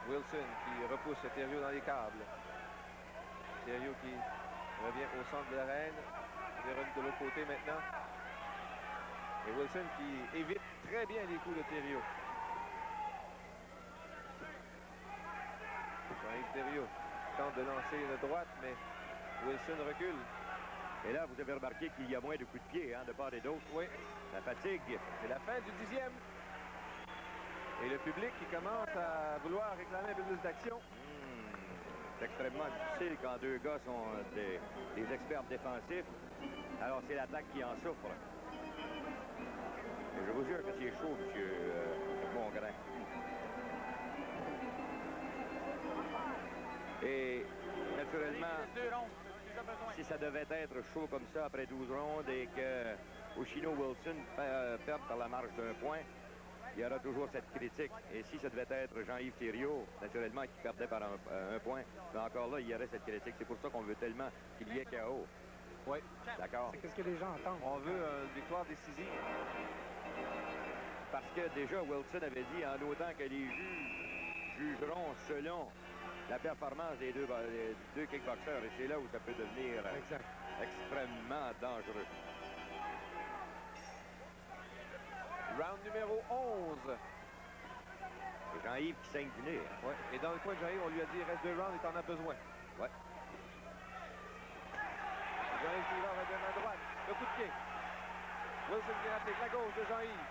Wilson qui repousse Thériault dans les câbles. Thériault qui revient au centre de l'arène. Véronique de l'autre côté maintenant. Et Wilson qui évite très bien les coups de Thériault. Jean-Yves Thériault tente de lancer une droite, mais Wilson recule. Et là, vous avez remarqué qu'il y a moins de coups de pied, hein, de part et d'autre. Oui, La fatigue. c'est la fin du 10e. Et le public qui commence à vouloir réclamer un peu plus d'action. C'est extrêmement difficile quand deux gars sont des experts défensifs. Alors, c'est l'attaque qui en souffre. Et je vous jure que c'est chaud, monsieur Mongrain. Et, naturellement, si ça devait être chaud comme ça après 12 rondes et que Oshino Wilson perde par la marge d'un point, il y aura toujours cette critique. Et si ça devait être Jean-Yves Thériault, naturellement, qui perdait par un point, mais encore là, il y aurait cette critique. C'est pour ça qu'on veut tellement qu'il y ait KO. Oui, D'accord? C'est qu'est-ce que les gens entendent. on veut une victoire décisive. Parce que déjà, Wilson avait dit, en autant que les juges jugeront selon la performance des deux kickboxers. Et c'est là où ça peut devenir Exact. extrêmement dangereux. Round numéro 11. Et Jean-Yves qui saigne du nez. Hein. Ouais. Et dans le coin de Jean-Yves, on lui a dit reste 2 rounds et t'en as besoin. Ouais. Jean-Yves qui va redonner à droite. Le coup de pied. Wilson qui applique la gauche de Jean-Yves.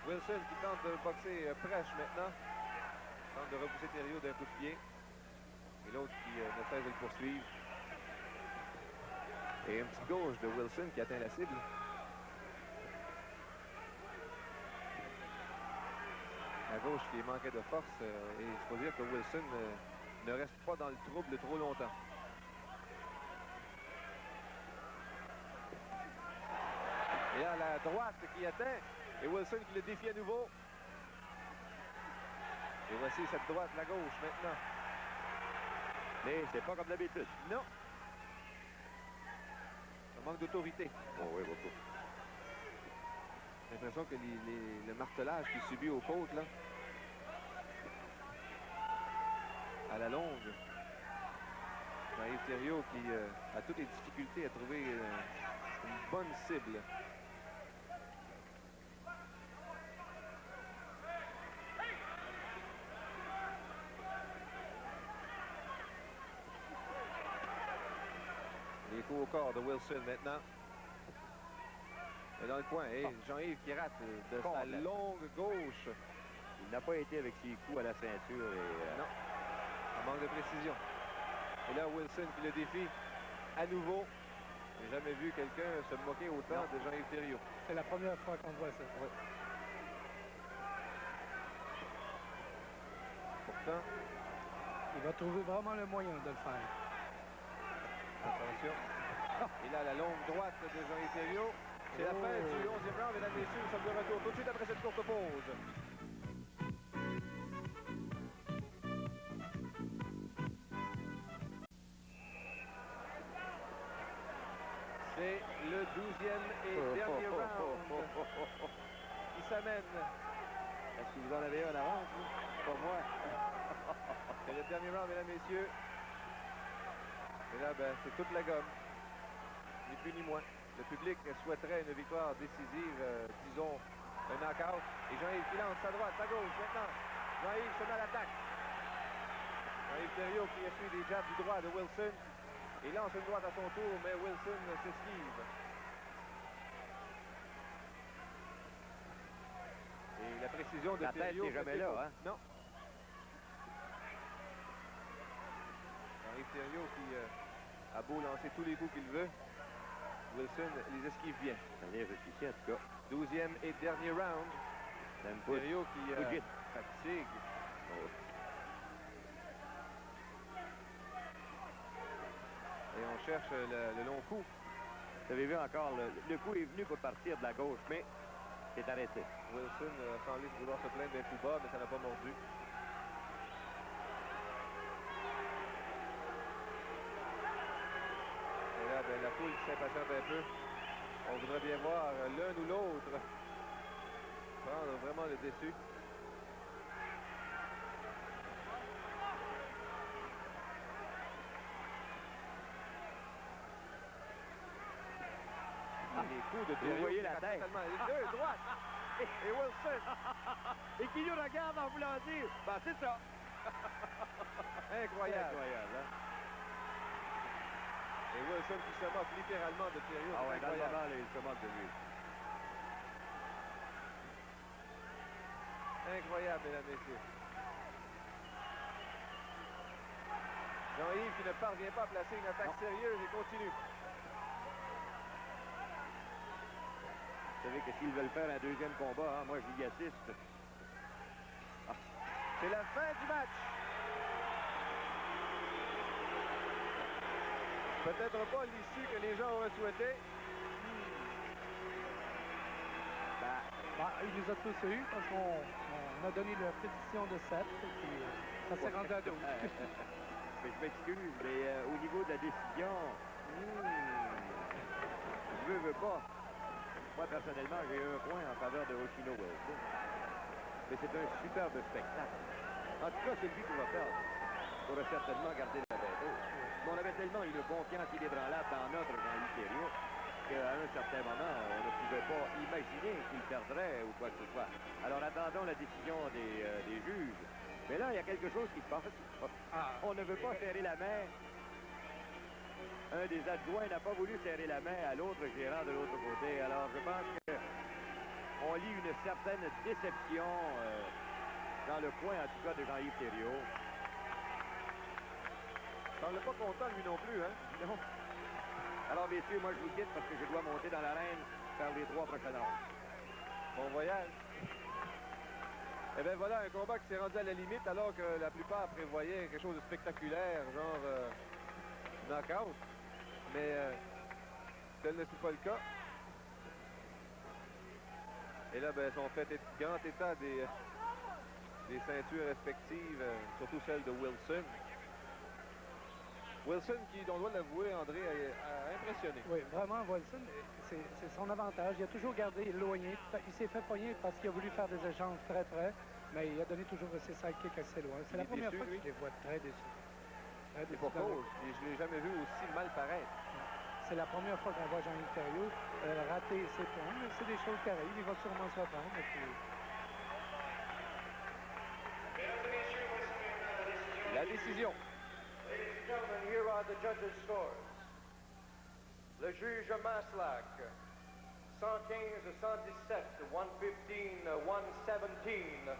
Wilson qui tente de boxer prêche maintenant. Tente de repousser Thériault d'un coup de pied. Et l'autre qui ne cesse de le poursuivre. Et une petite gauche de Wilson qui atteint la cible. La gauche qui manquait de force. Et il faut dire que Wilson ne reste pas dans le trouble trop longtemps. Et là, la droite qui atteint. Et Wilson qui le défie à nouveau. Et voici cette droite, la gauche maintenant. Mais c'est pas comme d'habitude. Non. Ça manque d'autorité. Oh oui, beaucoup. J'ai l'impression que le martelage qu'il subit aux côtes, là, à la longue, Jean-Yves Thériault qui a toutes les difficultés à trouver une bonne cible. Les coups au corps de Wilson maintenant. Et dans le coin, et Jean-Yves qui rate de sa longue gauche. Il n'a pas été avec ses coups à la ceinture. Et, Non, ça manque de précision. Et là, Wilson qui le défie à nouveau. J'ai jamais vu quelqu'un se moquer autant de Jean-Yves Thériault. C'est la première fois qu'on voit ça. Oui. Pourtant, Il va trouver vraiment le moyen de le faire. attention. Et là, la longue droite de Jean-Yves Thériault. C'est la fin du 11e round, mesdames et messieurs. Nous sommes de retour tout de suite après cette courte pause. C'est le 12e et dernier round qui s'amène. Est-ce que vous en avez un en avance? Pas moi. C'est le dernier round, mesdames et messieurs. Et là, ben, c'est toute la gomme. Ni plus ni moins. Le public souhaiterait une victoire décisive, disons, un knockout. Et Jean-Yves qui lance à droite, à gauche, maintenant. Jean-Yves se met à l'attaque. Jean-Yves Thériault qui essuie des jabs du droit de Wilson. Il lance une droite à son tour, mais Wilson s'esquive. Et la précision de La tête Thériault... n'est jamais là, hein? Non. Jean-Yves Thériault qui a beau lancer tous les coups qu'il veut. Wilson les esquive bien. Ça vient jusqu'ici, en tout cas. 12e et dernier round. Même pas. Thériault qui Fugit. fatigue. Et on cherche le long coup. Vous avez vu encore, le coup est venu pour partir de la gauche, mais c'est arrêté. Wilson a semblé vouloir se plaindre d'un coup bas, mais ça n'a pas mordu. Et là, ben, la foule qui s'impatiente un peu. On voudrait bien voir l'un ou l'autre prendre vraiment le dessus. Les coups de Vous Thériault voyez qui la ratent tête. totalement. Les deux, droite. Et Wilson. Et qui nous regarde en voulant dire, ben c'est ça. Incroyable. Incroyable, hein? Et Wilson qui se moque littéralement de Thériault. Ah ouais, dans le Incroyable. moment, là, il se moque de lui. Incroyable, mesdames, messieurs. Jean-Yves qui ne parvient pas à placer une attaque sérieuse et continue. Vous savez que s'ils veulent faire un deuxième combat, hein, moi, je y assiste. C'est la fin du match. Peut-être pas l'issue que les gens auraient souhaité. Il les a tous eus parce qu'on a donné la prédiction de 7 et puis ça s'est rendu à 12. Mais je m'excuse, mais au niveau de la décision, je veux pas. Moi, personnellement, j'ai un point en faveur de Hoshino Wilson. Mais c'est un superbe spectacle. En tout cas, c'est lui qui va perdre. Il faudra certainement garder la bête haute. Mais on avait tellement une confiance inébranlable dans notre Jean-Yves Thériault qu'à un certain moment, on ne pouvait pas imaginer qu'il perdrait ou quoi que ce soit. Alors, attendons la décision des juges. Mais là, il y a quelque chose qui se passe. On ne veut pas serrer la main. Un des adjoints n'a pas voulu serrer la main à l'autre gérant de l'autre côté. Alors, je pense qu'on lit une certaine déception dans le coin, en tout cas, de Jean-Yves Thériault. Il semble pas content, lui non plus, hein? Non. Alors, messieurs, moi, je vous quitte parce que je dois monter dans l'arène faire les 3 prochaines rondes. Bon voyage. Et bien voilà, un combat qui s'est rendu à la limite alors que la plupart prévoyaient quelque chose de spectaculaire, genre knockout. Mais tel ne fut pas le cas. Et là, ben, sont fait grand état des ceintures respectives, surtout celle de Wilson. Wilson qui, on doit l'avouer, André, a impressionné. Oui, vraiment, Wilson, c'est son avantage. Il a toujours gardé éloigné. Il s'est fait pogner parce qu'il a voulu faire des échanges très près, mais il a donné toujours ses sidekicks assez loin. C'est la première fois que je les vois très déçus. Et pour cause, je ne l'ai jamais vu aussi mal paraître. C'est la première fois qu'on voit Jean-Yves Thériault rater ses points, mais c'est des choses qui arrivent. Il va sûrement se reprendre. Et puis... La décision. Ladies and gentlemen, here are the judges' scores. Le juge Maslach, 115, 117, 115, 117.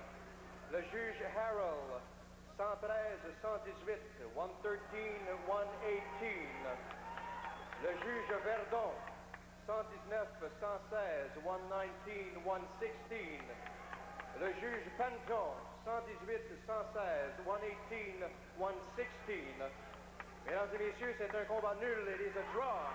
Le juge Harrell, 113, 118, 113, 118. Le juge Verdon, 119, 116, 119, 116. Le juge Panton, 118, 116, 118, 116. Mesdames et messieurs, c'est un combat nul. It is a draw.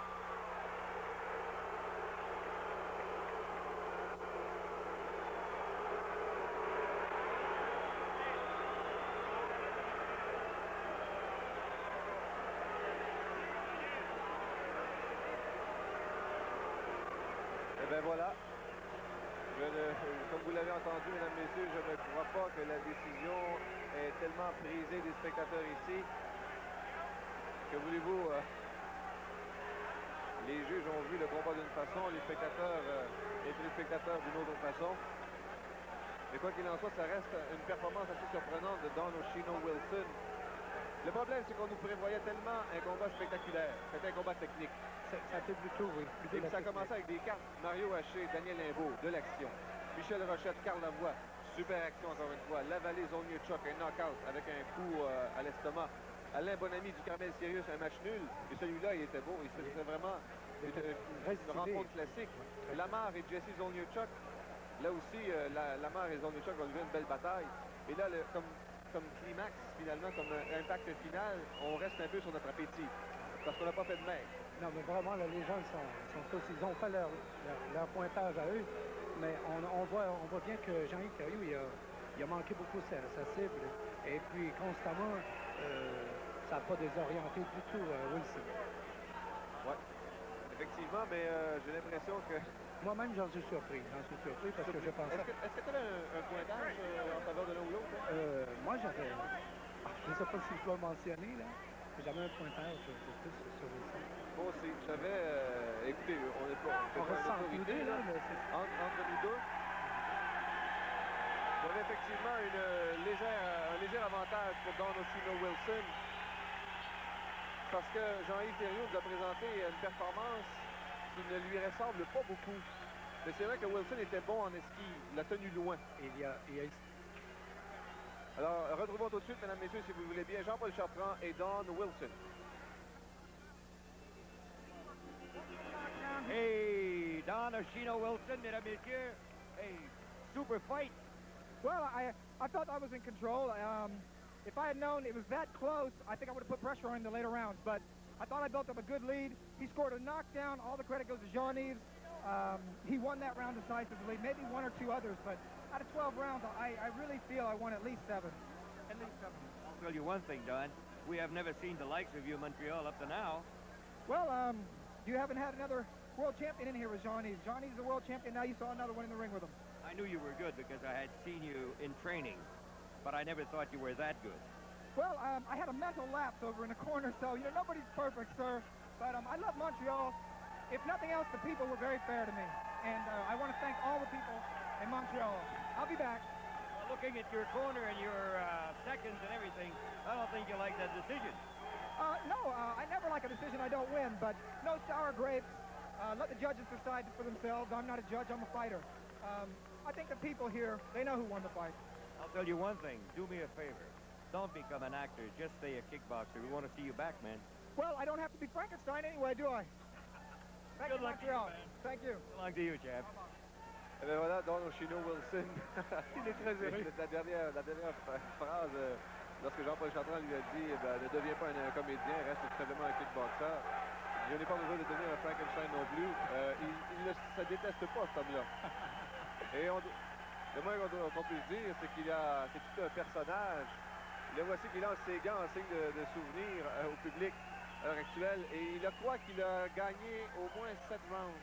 Et bien voilà. Comme vous l'avez entendu, mesdames, messieurs, je ne crois pas que la décision est tellement prisée des spectateurs ici. Que voulez-vous? Les juges ont vu le combat d'une façon, les spectateurs et les spectateurs d'une autre façon. Mais quoi qu'il en soit, ça reste une performance assez surprenante de Don Oshino Wilson. Le problème, c'est qu'on nous prévoyait tellement un combat spectaculaire. C'était un combat technique. Ça a été plutôt, oui. Et puis ça a commencé avec des cartes. Mario Haché, Daniel Imbeau, de l'action. Michel Rochette, Carl Lavoie, super action encore une fois. Lavalée, Zolniachuk, un knockout avec un coup à l'estomac. Alain Bonamy du Carmel Sirius, un match nul. Et celui-là, il était beau. C'était vraiment une rencontre classique. Lamar et Jesse Zolniachuk. Là aussi, Lamar et Zolniachuk ont eu une belle bataille. Et là, comme climax, finalement, comme impact final, on reste un peu sur notre appétit. Parce qu'on n'a pas fait de main. Non, mais vraiment, là, les gens sont tous, ils ont fait leur pointage à eux, mais on voit bien que Jean-Yves Thériault, il a manqué beaucoup sa cible, et puis constamment, ça n'a pas désorienté du tout Wilson. Oui, effectivement, mais j'ai l'impression que... Moi-même, j'en suis surpris parce que je pensais... Est-ce que tu avais un pointage en faveur de l'un ou l'autre? Moi, j'avais... je ne sais pas si je dois le mentionner, là. J'avais un pointage de plus sur Wilson. Moi aussi, j'avais... écoutez, on n'est pas... On ressent nous deux, là. Entre nous deux. J'avais effectivement un léger avantage pour Don Oshino Wilson. Parce que Jean-Yves Thériault nous a présenté une performance qui ne lui ressemble pas beaucoup. Mais c'est vrai que Wilson était bon en esquive. Il l'a tenu loin. Alors, retrouvons tout de suite, mesdames, messieurs, si vous voulez bien, Jean-Paul Chartrand et Don Wilson. Hey, Don Oshino Wilson, mesdames, messieurs. Hey, super fight. Well, I thought I was in control. If I had known it was that close, I think I would have put pressure on in the later rounds. But I thought I built up a good lead. He scored a knockdown. All the credit goes to Jean-Yves. He won that round decisively, maybe one or two others. But out of 12 rounds, I really feel I won at least 7. At least 7. I'll tell you one thing, Don. We have never seen the likes of you in Montreal up to now. Well, you haven't had another world champion in here with Jean-Yves. Jean-Yves is a world champion. Now you saw another one in the ring with him. I knew you were good because I had seen you in training, but I never thought you were that good. Well, I had a mental lapse over in the corner, so, you know, nobody's perfect, sir. But I love Montreal. If nothing else, the people were very fair to me. And I want to thank all the people in Montreal. I'll be back. Well, looking at your corner and your seconds and everything, I don't think you like that decision. No, I never like a decision I don't win, but no sour grapes. Let the judges decide for themselves. I'm not a judge, I'm a fighter. I think the people here, they know who won the fight. I'll tell you one thing. Do me a favor. Don't become an actor. Just stay a kickboxer. We want to see you back, man. Well, I don't have to be Frankenstein anyway, do I? Thank Good you, luck to you, Montreal. man. Thank you. So long to you, chap. Et bien voilà, Don Oshino Wilson. Il est très heureux. La dernière phrase, lorsque Jean-Paul Chartrand lui a dit ne deviens pas un comédien, reste tout simplement un kickboxer. Je n'ai pas besoin de devenir un Frankenstein non plus. Il ne se déteste pas, cet homme-là. Et le moins qu'on puisse dire, c'est c'est tout un personnage. Le voici qui lance ses gants en signe de souvenir au public à l'heure actuelle. Et il croit qu'il a gagné au moins 7 rounds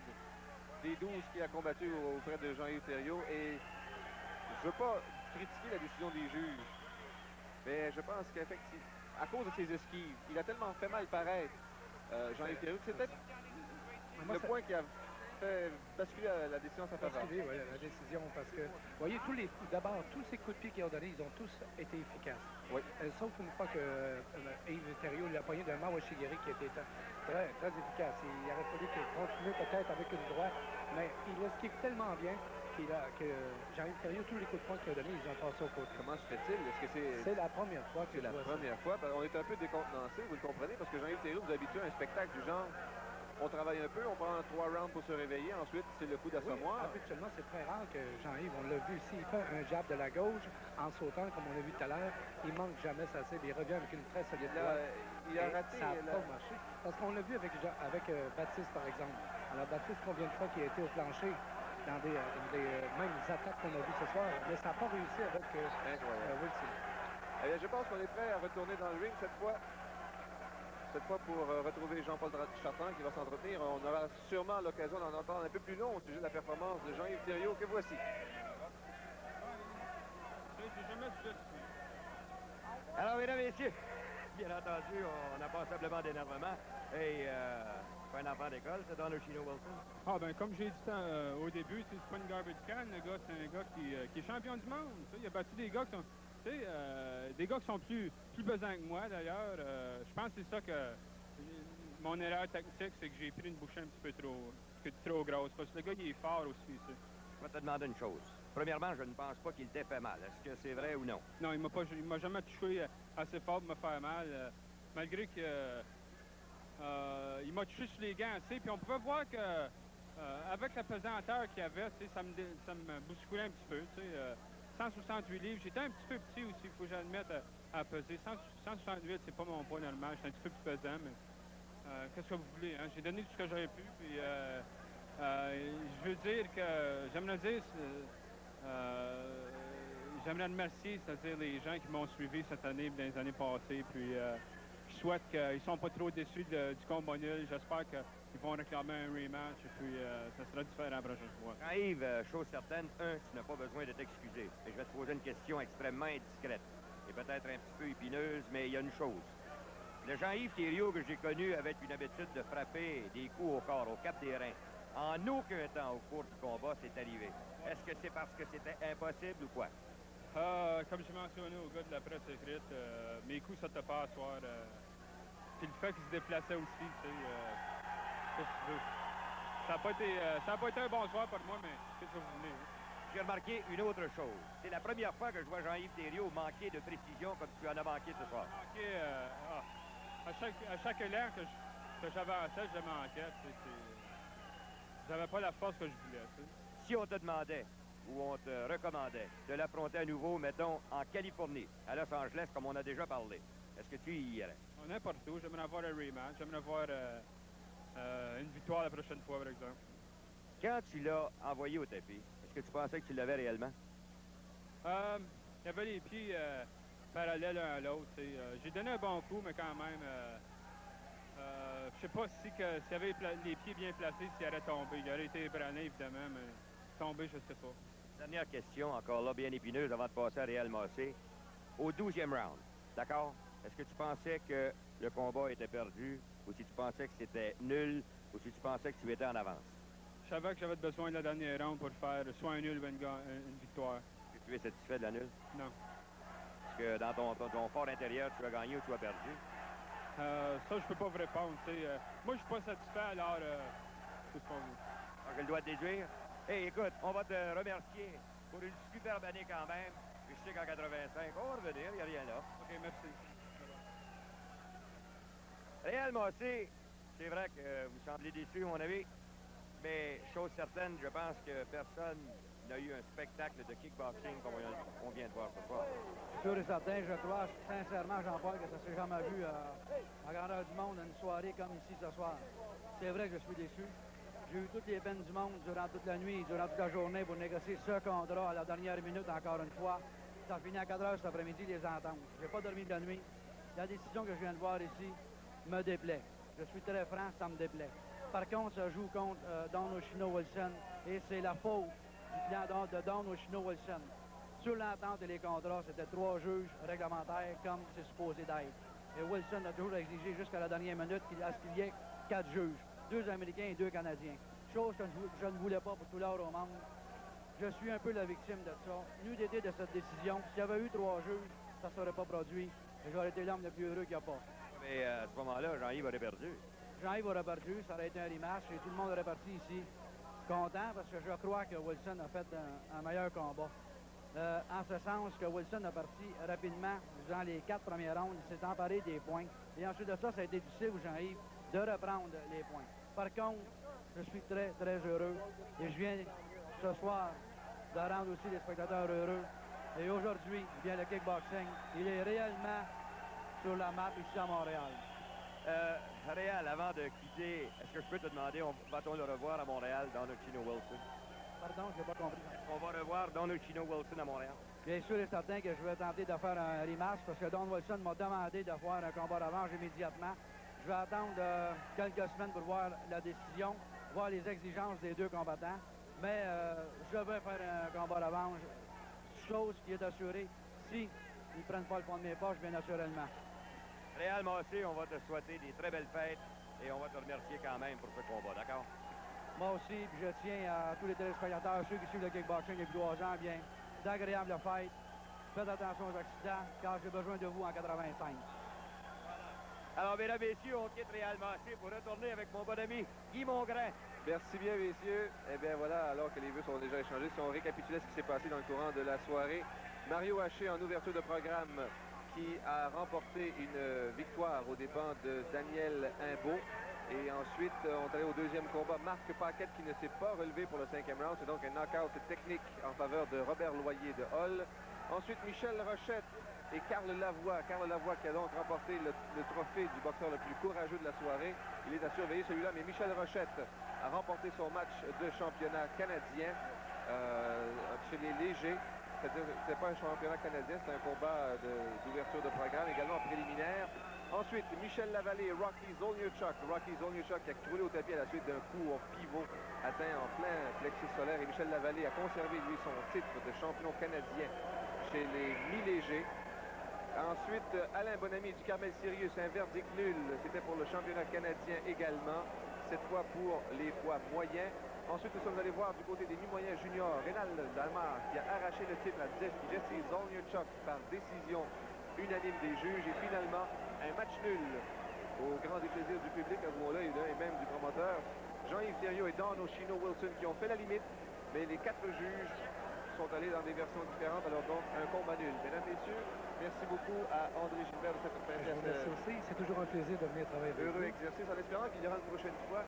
des 12 qu'il a combattu auprès de Jean-Yves Thériault. Et je ne veux pas critiquer la décision des juges, mais je pense qu'effectivement, à cause de ses esquives, il a tellement fait mal paraître Jean-Yves Thériault. C'est peut-être le point qui a fait basculer la décision en sa faveur. Oui, la décision, parce que, vous voyez, d'abord, tous ces coups de pied qu'ils ont donnés, ils ont tous été efficaces. Oui. Sauf une fois que Yves Thériault l'a poigné d'un Mao Shigeri qui était très, très efficace. Il aurait fallu qu'il continue peut-être avec une droite, mais il esquive tellement bien que Jean-Yves Thériault, tous les coups de poing qu'il a donnés, ils ont passé au côté. Comment se fait-il? Est-ce que c'est la première fois que c'est la première fois? On est un peu décontenancé, vous le comprenez, parce que Jean-Yves Thériault nous habitue à un spectacle du genre. On travaille un peu, on prend 3 rounds pour se réveiller. Ensuite, c'est le coup d'assommoir. Habituellement, c'est très rare que Jean-Yves, on l'a vu ici, il fait un jab de la gauche en sautant, comme on l'a vu tout à l'heure. Il manque jamais sa cible. Il revient avec une très solide droite. Il a raté. Ça n'a pas marché. Parce qu'on l'a vu avec Baptiste, par exemple. Alors, Baptiste, combien de fois qu'il a été au plancher dans des mêmes attaques qu'on a vues ce soir, mais ça n'a pas réussi avec Wilson. Eh bien, je pense qu'on est prêt à retourner dans le ring cette fois. Cette fois pour retrouver Jean-Paul Chartrand qui va s'entretenir. On aura sûrement l'occasion d'en entendre un peu plus long au sujet de la performance de Jean-Yves Thériault que voici. Alors, mesdames et messieurs, bien entendu, on n'a pas simplement d'énervement. Et c'est pas un enfant d'école, c'est Don Oshino Wilson. Ah ben comme j'ai dit au début, c'est pas une garbage can. Le gars, c'est un gars qui est champion du monde. Il a battu des gars qui sont... des gars qui sont plus pesants que moi, d'ailleurs. Je pense que c'est ça que... Mon erreur tactique, c'est que j'ai pris une bouchée un petit peu trop grosse. Parce que le gars, il est fort aussi. Je vais te demander une chose. Premièrement, je ne pense pas qu'il t'ait fait mal. Est-ce que c'est vrai ou non? Non, il m'a jamais touché assez fort pour me faire mal. Malgré que... il m'a touché sur les gants assez. Puis on pouvait voir que... avec la pesanteur qu'il y avait, ça me bousculait un petit peu. 168 livres. J'étais un petit peu petit aussi, il faut que j'admette à peser. 168, c'est pas mon poids normal. J'étais un petit peu plus pesant, mais qu'est-ce que vous voulez? Hein? J'ai donné tout ce que j'aurais pu. Puis, je veux dire que j'aimerais remercier, c'est-à-dire les gens qui m'ont suivi cette année, dans les années passées. Puis, je souhaite qu'ils sont pas trop déçus du combat nul. J'espère qu'ils vont réclamer un rematch. Et puis, ça sera différent la prochaine fois. Jean-Yves, chose certaine, tu n'as pas besoin de t'excuser. Et je vais te poser une question extrêmement indiscrète. Et peut-être un petit peu épineuse, mais il y a une chose. Le Jean-Yves Thériault que j'ai connu avec une habitude de frapper des coups au corps, au cap des reins, en aucun temps au cours du combat, c'est arrivé. Est-ce que c'est parce que c'était impossible ou quoi? Comme j'ai mentionné au gars de la presse écrite, mes coups sortaient pas à soir. Puis le fait qu'il se déplaçait aussi, tu sais, qu'est-ce que tu veux? Ça n'a pas été un bon soir pour moi, mais qu'est-ce que vous voulez? Hein? J'ai remarqué une autre chose. C'est la première fois que je vois Jean-Yves Thériault manquer de précision comme tu en as manqué ce soir. À chaque élan que j'avançais, je manquais. J'avais pas la force que je voulais. Tu sais. Si on te demandait ou on te recommandait de l'affronter à nouveau, mettons, en Californie, à Los Angeles, comme on a déjà parlé, est-ce que tu y irais? N'importe où. J'aimerais avoir un rematch. J'aimerais avoir une victoire la prochaine fois, par exemple. Quand tu l'as envoyé au tapis, est-ce que tu pensais que tu l'avais réellement? Il y avait les pieds parallèles l'un à l'autre. J'ai donné un bon coup, mais quand même, je sais pas s'il y avait les pieds bien placés, s'il aurait tombé. Il aurait été ébranlé, évidemment, mais tombé, je sais pas. Dernière question, encore là, bien épineuse, avant de passer à Réal Massé. Au 12e round, d'accord? Est-ce que tu pensais que le combat était perdu, ou si tu pensais que c'était nul, ou si tu pensais que tu étais en avance? Je savais que j'avais besoin de la dernière round pour faire soit un nul ou une victoire. Est-ce que tu es satisfait de la nulle? Non. Est-ce que dans ton fort intérieur, tu as gagné ou tu as perdu? Ça, je peux pas vous répondre. Moi, je suis pas satisfait, alors c'est pas vous. Alors, je le dois te déduire. Hey, écoute, on va te remercier pour une superbe année quand même. Puis je sais qu'en 85, on va revenir, il n'y a rien là. OK, merci. Réal Massé, c'est vrai que vous semblez déçu, mon ami. Mais, chose certaine, je pense que personne n'a eu un spectacle de kickboxing comme on vient de voir ce soir. Sûr et certain, je crois sincèrement, Jean-Paul, que ça ne s'est jamais vu à grandeur du monde une soirée comme ici ce soir. C'est vrai que je suis déçu. J'ai eu toutes les peines du monde durant toute la nuit, durant toute la journée pour négocier ce contrat à la dernière minute encore une fois. Ça finit à 4 heures cet après-midi, les ententes. Je n'ai pas dormi de la nuit. La décision que je viens de voir ici me déplaît. Je suis très franc, ça me déplaît. Par contre, ça joue contre Don Oshino Wilson et c'est la faute du client de Don Oshino Wilson. Sur l'entente et les contrats, c'était 3 juges réglementaires comme c'est supposé d'être. Et Wilson a toujours exigé jusqu'à la dernière minute qu'il y ait 4 juges, 2 Américains et 2 Canadiens. Chose que je ne voulais pas pour tout l'or au monde. Je suis un peu la victime de ça. N'eût été de cette décision. S'il y avait eu 3 juges, ça ne serait pas produit. Et j'aurais été l'homme le plus heureux qu'il n'y a pas. Mais à ce moment-là, Jean-Yves aurait perdu. Jean-Yves aurait perdu, ça aurait été un rematch et tout le monde aurait parti ici content parce que je crois que Wilson a fait un meilleur combat. En ce sens que Wilson a parti rapidement dans les 4 premières rondes, il s'est emparé des points. Et ensuite de ça, ça a été difficile pour Jean-Yves de reprendre les points. Par contre, je suis très, très heureux. Et je viens ce soir de rendre aussi les spectateurs heureux. Et aujourd'hui, bien le kickboxing, il est réellement sur la map ici à Montréal. Réal, avant de quitter, est-ce que je peux te demander, va-t-on le revoir à Montréal, Don Ochino Wilson? Pardon, je n'ai pas compris. On va revoir Don Ochino Wilson à Montréal. Bien sûr et certain que je vais tenter de faire un rematch parce que Don Wilson m'a demandé de faire un combat revanche immédiatement. Je vais attendre quelques semaines pour voir la décision, voir les exigences des deux combattants. Mais je vais faire un combat revanche, chose qui est assurée si ils ne prennent pas le fond de mes poches, bien naturellement. Réal Massé, on va te souhaiter des très belles fêtes et on va te remercier quand même pour ce combat, d'accord? Moi aussi, puis je tiens à tous les téléspectateurs, ceux qui suivent le kickboxing depuis 3 ans, bien, d'agréables fêtes. Faites attention aux accidents, car j'ai besoin de vous en 85. Alors, mesdames et messieurs, on quitte Réal Massé pour retourner avec mon bon ami Guy Mongrain. Merci bien, messieurs. Eh bien, voilà, alors que les vœux sont déjà échangés, si on récapitulait ce qui s'est passé dans le courant de la soirée, Mario Haché, en ouverture de programme, qui a remporté une victoire aux dépens de Daniel Imbeau. Et ensuite, on est allé au deuxième combat. Marc Paquette qui ne s'est pas relevé pour le 5e round. C'est donc un knockout technique en faveur de Robert Loyer de Hull. Ensuite, Michel Rochette et Carl Lavoie. Carl Lavoie qui a donc remporté le trophée du boxeur le plus courageux de la soirée. Il est à surveiller celui-là, mais Michel Rochette a remporté son match de championnat canadien chez les légers. C'est-à-dire que ce n'est pas un championnat canadien, c'est un combat d'ouverture de programme, également préliminaire. Ensuite, Michel Lavallée et Rocky Zolniachuk. Rocky Zolniachuk qui a roulé au tapis à la suite d'un coup au pivot atteint en plein plexus solaire. Et Michel Lavallée a conservé, lui, son titre de champion canadien chez les mi-légers. Ensuite, Alain Bonamy du Carmel-Sirius, un verdict nul. C'était pour le championnat canadien également, cette fois pour les poids moyens. Ensuite, nous sommes allés voir du côté des mi-moyens juniors, Rénal Dalmar qui a arraché le titre à Jesse Zolniachuk par décision unanime des juges. Et finalement, un match nul au grand déplaisir du public, avouons-le, et même du promoteur. Jean-Yves Thériault et Don Ochino Wilson qui ont fait la limite, mais les 4 juges sont allés dans des versions différentes, alors donc un combat nul. Mesdames, messieurs, merci beaucoup à André Gilbert de cette Je vous remercie aussi. C'est toujours un plaisir de venir travailler avec heureux vous. exercice en espérant qu'il y aura une prochaine fois